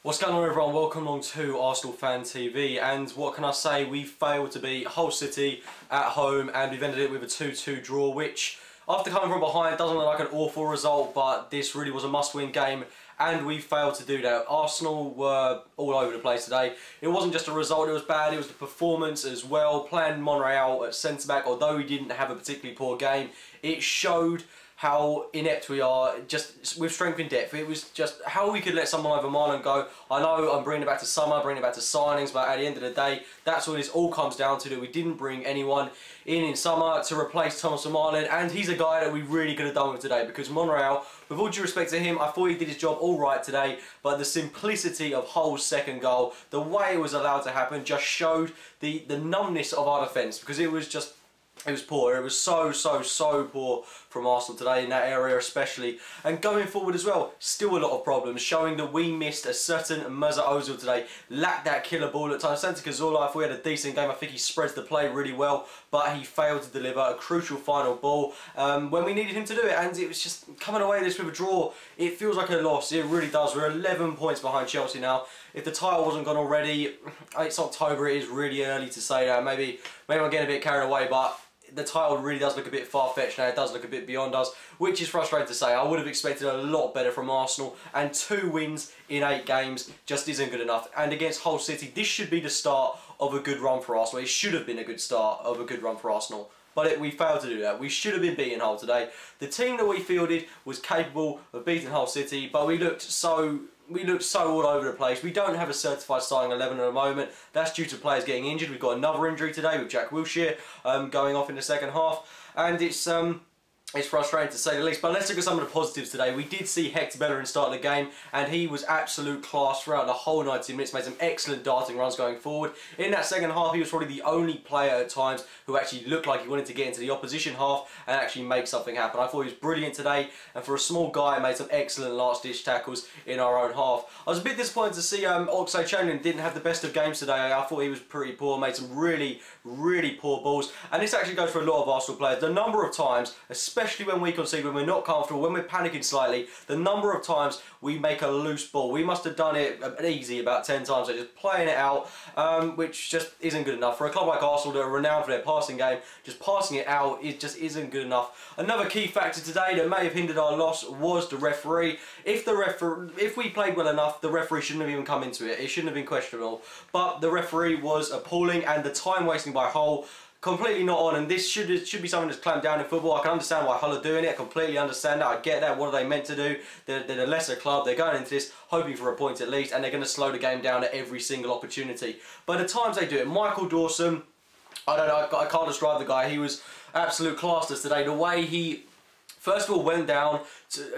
What's going on, everyone? Welcome along to Arsenal Fan TV, and what can I say, we failed to beat Hull City at home and we've ended it with a 2-2 draw, which after coming from behind doesn't look like an awful result, but this really was a must-win game and we failed to do that. Arsenal were all over the place today. It wasn't just a result, it was bad, it was the performance as well. Playing Monreal at centre-back, although he didn't have a particularly poor game, it showed how inept we are, just with strength and depth. It was just how we could let someone over Marlon go. I know I'm bringing it back to summer, bringing it back to signings, but at the end of the day, that's what this all comes down to, that we didn't bring anyone in summer to replace Thomas Marlon, and he's a guy that we really could have done with today, because Monreal, with all due respect to him, I thought he did his job all right today, but the simplicity of Hull's second goal, the way it was allowed to happen, just showed the numbness of our defence, because it was poor. It was so poor from Arsenal today in that area especially. And going forward as well, still a lot of problems, showing that we missed a certain Mesut Ozil today. Lacked that killer ball at times. Santi Cazorla, if we had a decent game, I think he spreads the play really well, but he failed to deliver a crucial final ball when we needed him to do it. And it was just coming away this with a draw. It feels like a loss. It really does. We're 11 points behind Chelsea now. If the title wasn't gone already, it's October. It is really early to say that. Maybe I'm getting a bit carried away, but the title really does look a bit far-fetched now. It does look a bit beyond us, which is frustrating to say. I would have expected a lot better from Arsenal, and 2 wins in 8 games just isn't good enough. And against Hull City, this should be the start of a good run for Arsenal. It should have been a good start of a good run for Arsenal. But we failed to do that. We should have been beating Hull today. The team that we fielded was capable of beating Hull City, but we looked so all over the place. We don't have a certified starting 11 at the moment. That's due to players getting injured. We've got another injury today with Jack Wilshere going off in the second half, and it's frustrating to say the least. But let's look at some of the positives today. We did see Hector Bellerin start the game, and he was absolute class throughout the whole 90 minutes, made some excellent darting runs going forward. In that second half, he was probably the only player at times who actually looked like he wanted to get into the opposition half and actually make something happen. I thought he was brilliant today, and for a small guy, made some excellent last-ditch tackles in our own half. I was a bit disappointed to see Oxlade-Chamberlain didn't have the best of games today. I thought he was pretty poor, made some really poor balls, and this actually goes for a lot of Arsenal players. The number of times, especially when we concede, when we're not comfortable, when we're panicking slightly, the number of times we make a loose ball. We must have done it easy about 10 times, so just playing it out, which just isn't good enough. For a club like Arsenal that are renowned for their passing game, just passing it out, it just isn't good enough. Another key factor today that may have hindered our loss was the referee. If we played well enough, the referee shouldn't have even come into it. It shouldn't have been questionable. But the referee was appalling, and the time wasting by Hull, completely not on, and this should be something that's clamped down in football. I can understand why Hull are doing it. I completely understand that. I get that. What are they meant to do? They're a lesser club. They're going into this hoping for a point at least, and they're going to slow the game down at every single opportunity. But at times they do it. Michael Dawson, I don't know, I can't describe the guy. He was absolute classless today. The way he, first of all, went down,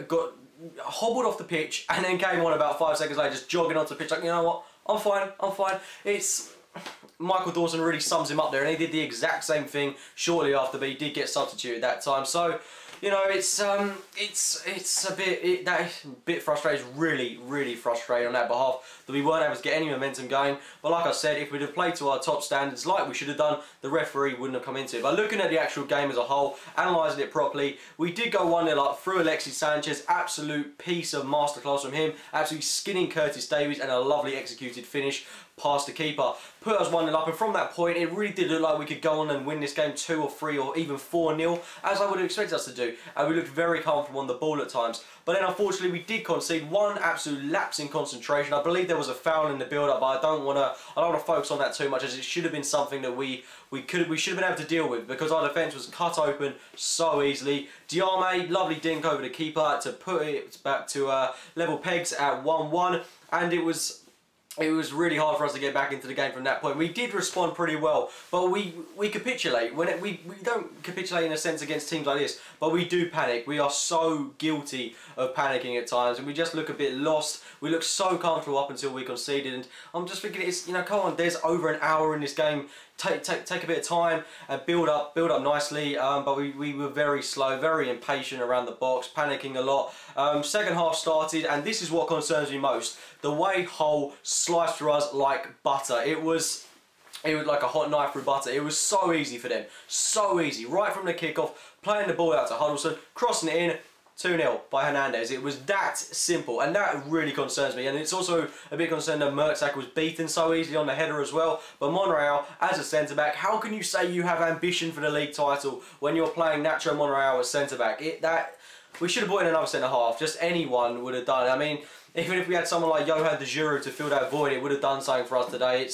got hobbled off the pitch, and then came on about 5 seconds later, just jogging onto the pitch like, you know what, I'm fine. Michael Dawson really sums him up there, and he did the exact same thing shortly after, but he did get substituted that time. So, you know, it's a bit frustrating, really frustrating on that behalf, that we weren't able to get any momentum going. But like I said, if we'd have played to our top standards like we should have done, the referee wouldn't have come into it. But looking at the actual game as a whole, analysing it properly, we did go 1-0 up through Alexis Sanchez. Absolute piece of masterclass from him, absolutely skinning Curtis Davies, and a lovely executed finish past the keeper. Put us 1-0 up, and from that point it really did look like we could go on and win this game 2 or 3 or even 4-0, as I would have expected us to do, and we looked very comfortable on the ball at times. But then unfortunately we did concede one absolute lapse in concentration. I believe there was a foul in the build-up, but I don't want to focus on that too much, as it should have been something that we should have been able to deal with, because our defence was cut open so easily. Diame, lovely dink over the keeper to put it back to level pegs at 1-1, and it was really hard for us to get back into the game from that point. We did respond pretty well, but we capitulate. We don't capitulate in a sense against teams like this, but we do panic. We are so guilty of panicking at times, and we just look a bit lost. We look so comfortable up until we conceded, and I'm just thinking, it's, you know, come on, there's over an hour in this game. Take a bit of time and build up nicely, but we were very slow, very impatient around the box, panicking a lot. Second half started, and this is what concerns me most: the way Hull sliced through us like butter. It was like a hot knife through butter. It was so easy for them, so easy, right from the kickoff, playing the ball out to Huddleston, crossing it in, 2-0 by Hernandez. It was that simple, and that really concerns me. And it's also a bit concerned that Mertesacker was beaten so easily on the header as well. But Monreal, as a centre-back, how can you say you have ambition for the league title when you're playing Nacho Monreal as centre-back? We should have brought in another centre-half. Just anyone would have done it. I mean, even if we had someone like Johan de Giroud to fill that void, it would have done something for us today.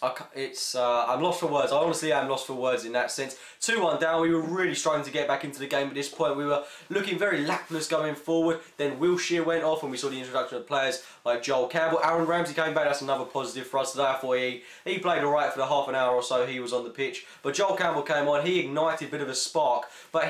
I'm lost for words. I honestly am lost for words in that sense. 2-1 down. We were really struggling to get back into the game at this point. We were looking very lacklustre going forward. Then Wilshere went off and we saw the introduction of players like Joel Campbell. Aaron Ramsey came back. That's another positive for us today. I thought he played alright for the half an hour or so he was on the pitch. But Joel Campbell came on. He ignited a bit of a spark. But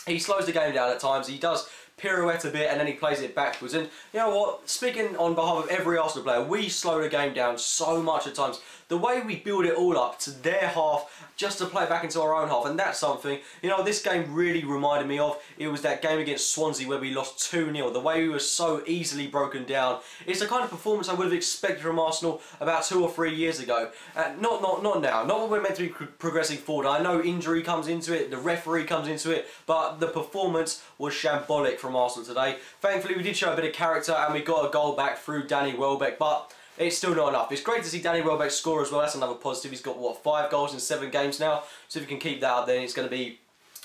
he slows the game down at times. He does pirouette a bit and then he plays it backwards. And you know what, speaking on behalf of every Arsenal player, we slow the game down so much at times. The way we build it all up to their half just to play back into our own half, and that's something, you know, this game really reminded me of. It was that game against Swansea where we lost 2-0. The way we were so easily broken down. It's the kind of performance I would have expected from Arsenal about 2 or 3 years ago. Not now. Not when we're meant to be progressing forward. I know injury comes into it, the referee comes into it, but the performance was shambolic from Arsenal today. Thankfully, we did show a bit of character and we got a goal back through Danny Welbeck, but it's still not enough. It's great to see Danny Welbeck score as well. That's another positive. He's got, what, 5 goals in 7 games now? So if he can keep that up, then it's going to be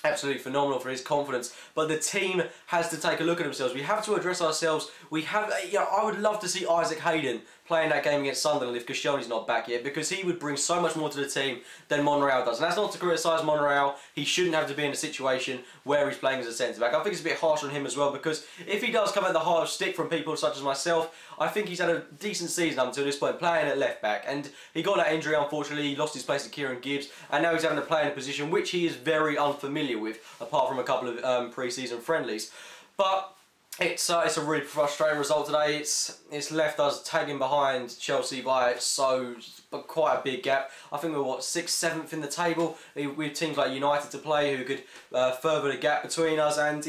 absolutely phenomenal for his confidence. But the team has to take a look at themselves. We have to address ourselves. We have, you know, I would love to see Isaac Hayden playing that game against Sunderland if Koscielny's not back yet, because he would bring so much more to the team than Monreal does. And that's not to criticise Monreal. He shouldn't have to be in a situation where he's playing as a centre-back. I think it's a bit harsh on him as well, because if he does come at the hard stick from people such as myself, I think he's had a decent season up until this point, playing at left-back. And he got that injury, unfortunately. He lost his place to Kieran Gibbs, and now he's having to play in a position which he is very unfamiliar with, apart from a couple of pre-season friendlies. But it's a really frustrating result today. It's left us tagging behind Chelsea by quite a big gap. I think we're, what, 6th, 7th in the table. We have teams like United to play who could further the gap between us, and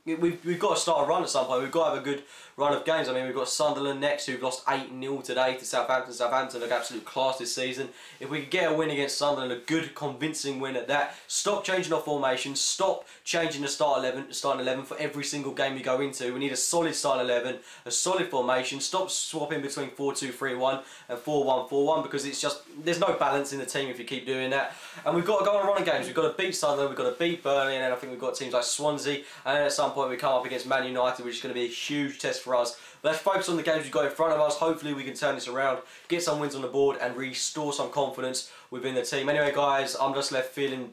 we've got to start a run at some point. We've got to have a good run of games. I mean, we've got Sunderland next, who've lost 8-0 today to Southampton. Southampton look absolute class this season. If we could get a win against Sunderland, a good, convincing win at that, stop changing our formation, stop changing the starting 11 for every single game we go into. We need a solid starting 11, a solid formation. Stop swapping between 4-2-3-1 and 4-1-4-1, because it's just, there's no balance in the team if you keep doing that. And we've got to go on a run of games. We've got to beat Sunderland, we've got to beat Burnley, and then I think we've got teams like Swansea, and then at some point we come up against Man United, which is going to be a huge test for us. But let's focus on the games we've got in front of us. Hopefully we can turn this around, get some wins on the board and restore some confidence within the team. Anyway guys, I'm just left feeling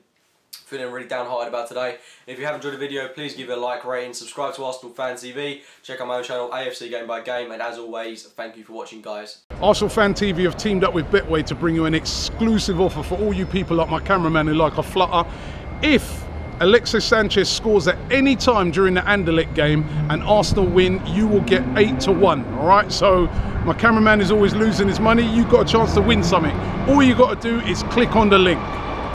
really downhearted about today. If you have enjoyed the video, please give it a like, rating, subscribe to Arsenal Fan TV, check out my own channel, AFC Game by Game, and as always, thank you for watching guys. Arsenal Fan TV have teamed up with Betway to bring you an exclusive offer for all you people like my cameraman who like a flutter. If Alexis Sanchez scores at any time during the Anderlecht game and Arsenal win, you will get 8-1. Alright, so my cameraman is always losing his money. You've got a chance to win something. All you got to do is click on the link.